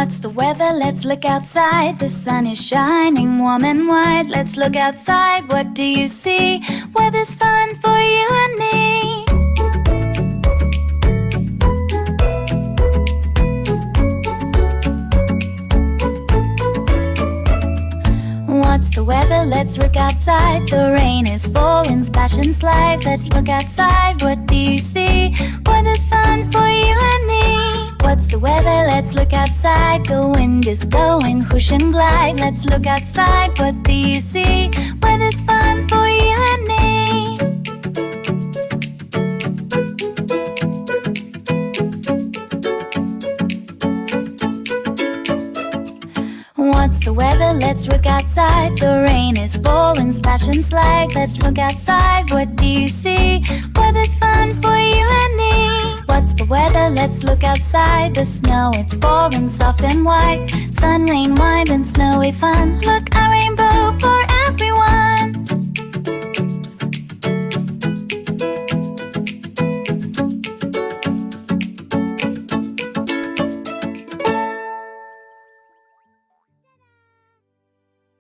What's the weather? Let's look outside. The sun is shining warm and white. Let's look outside. What do you see? Weather's fun for you and me. What's the weather? Let's look outside. The rain is falling, splash and slide. Let's look outside. What do you see? Weather's fun for you and me. What's the weather? Let's look outside. The wind is blowing, whoosh and glide. Let's look outside. What do you see? Weather's fun for you and me. What's the weather? Let's look outside. The rain is falling, splash and slide. Let's look outside. What do you see? Weather's fun for you and me. What's the weather? Let's look outside. The snow, it's falling soft and white. Sun, rain, wind and snowy fun. Look